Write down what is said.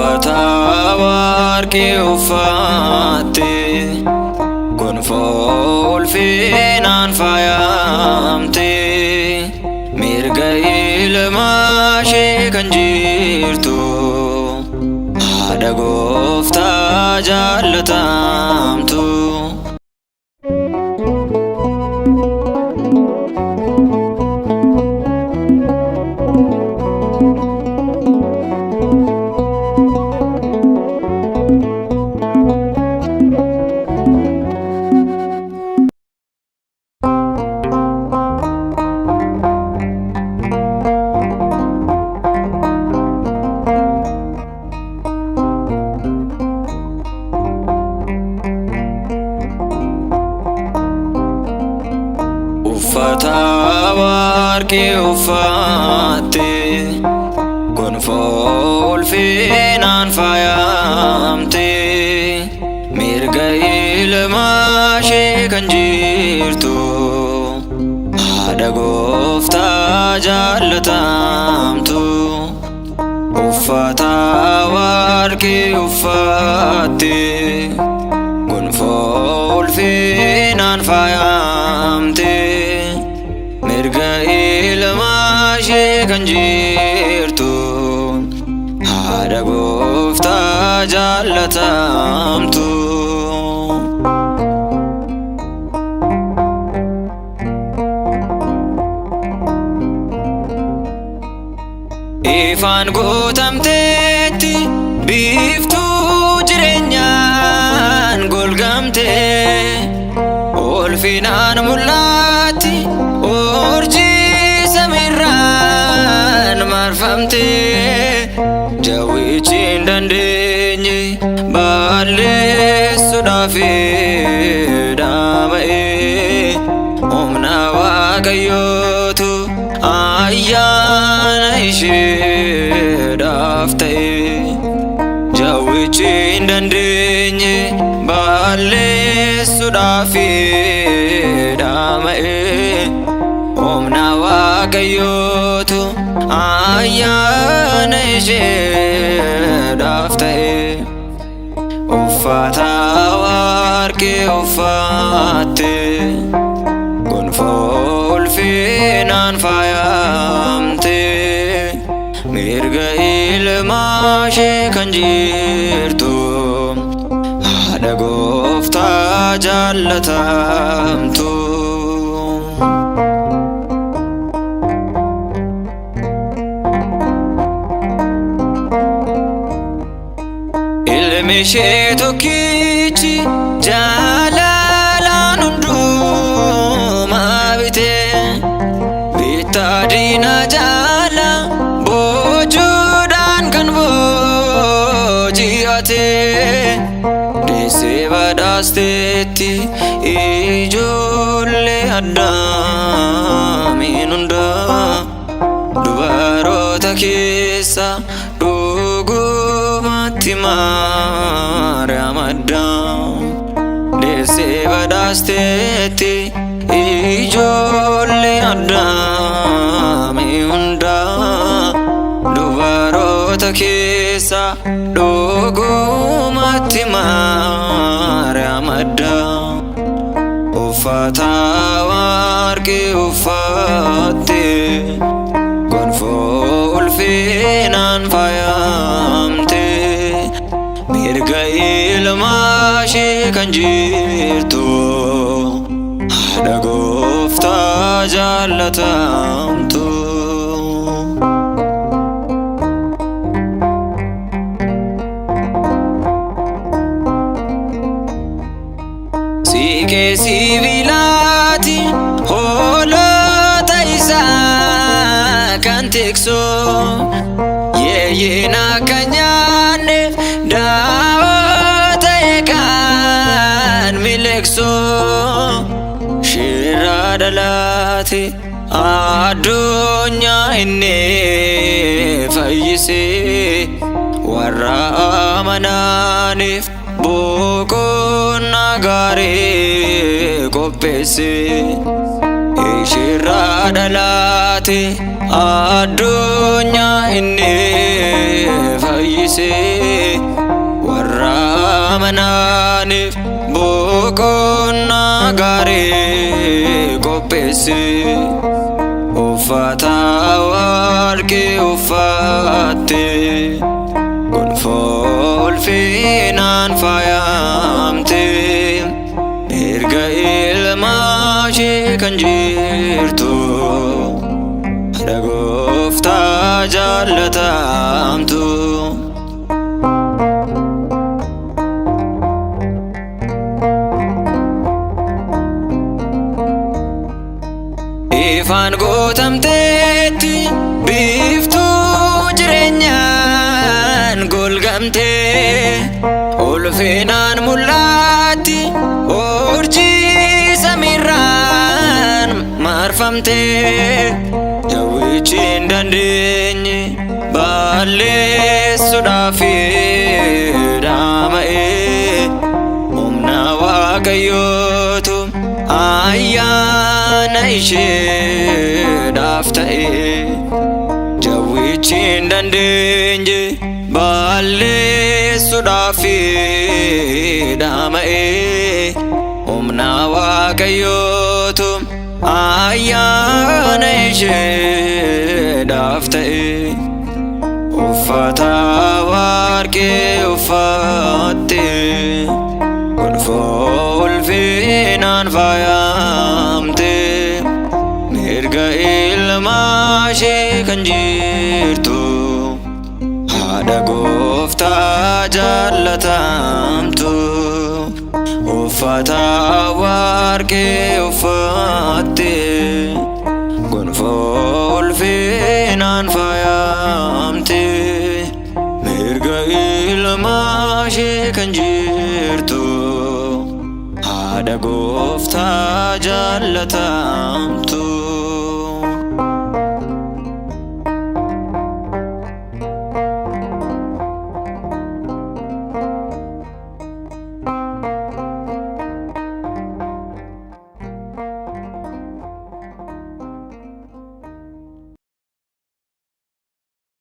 uffata warqee uffatte gonfoo ulfinaan faayamte mirga ilmaa ishee kan jirtu haadha Gooftaa jaallatamtu. Uffata warqee uffatte gonfoo ulfinaan faayamte mirga ilmaa ishee kan jirtu haadha Gooftaa jaallatamtu. Uffata warqee uffatte gonfoo ulfinaan faayamte mirga ilmaa ishee kan jirtu haadha Gooftaa jaallatamtu. Ifaan guutamteetti biiftuu jireenyaan golgamte ulfinaan mul'atti urjii samiirraan marfamte jawwichi hin dandeenye balleessuudhaaf dhama'e humna Waaqayyootu ayyaana isheedhaaf ta'e jawwichi hin dandeenye balleessuudhaaf dhama'e humna Waaqayyootu ayyaana isheedhaaf ta'e. Uffata warqee uffatte gonfoo ulfinaan faayamte mirga ilmaa ishee kan jirtu haadha Gooftaa jaallatamtu. Ilmi ishee tokkichi jaalalaan hundumaa bite bittaa diinaa jaala boojuudhaan kan booji'ate deessee badhaasteetti ijoollee Addaamiin hunda dubaroota keessa dhugumatti Maariyaam adda deessee badhaasteetti ijoollee Addaamiin hunda dubaroota keessa dhugumatti Maariyaam adda. Uffata warqee uffatte gonfoo ulfinaan faayamte mirga ilmaa ishee kan jirtu haadha Gooftaa jaallatamtu. Siqee sibiilaati hoolota isaa kan tiksu yeeyyiin akka nyaanneef daawoo ta'e kan miliksu shirraa dhalaati addunyaa inni fayyise warra amananiif boqonnaa gaarii qopheesse. Ishirraa dhalaate addunyaa inni fayyise manaaniif boqonnaa gaarii qopheessi. Uffata warqee uffatte gonfoo ulfinaan faayamte mirga ilmaa ishee kan jirtu haadha Gooftaa jaallatamtu. Ifaan gootamteetti biiftuu jireenyaan golgamte ulfinaan mul'atti urjii samiirraan marfamte. Jawwichi hin dandeenye balleessuudhaaf dhama'e humna Waaqayyootu ayyaana isheedhaaf ta'e. Jawwichi hin dandeenye balleessuudhaaf dhama'e humna Waaqayyootu ayyaana isheedhaaf ta'e. Uffata warqee uffatte gonfoo ulfinaan faayamte mirga ilmaa ishee kan jirtu haadha Gooftaa jaallatamtu. Uffata warqee uffatte gonfoo ulfinaan faayamte mirga ilmaa ishee kan jirtu haadha Gooftaa jaallatamtu.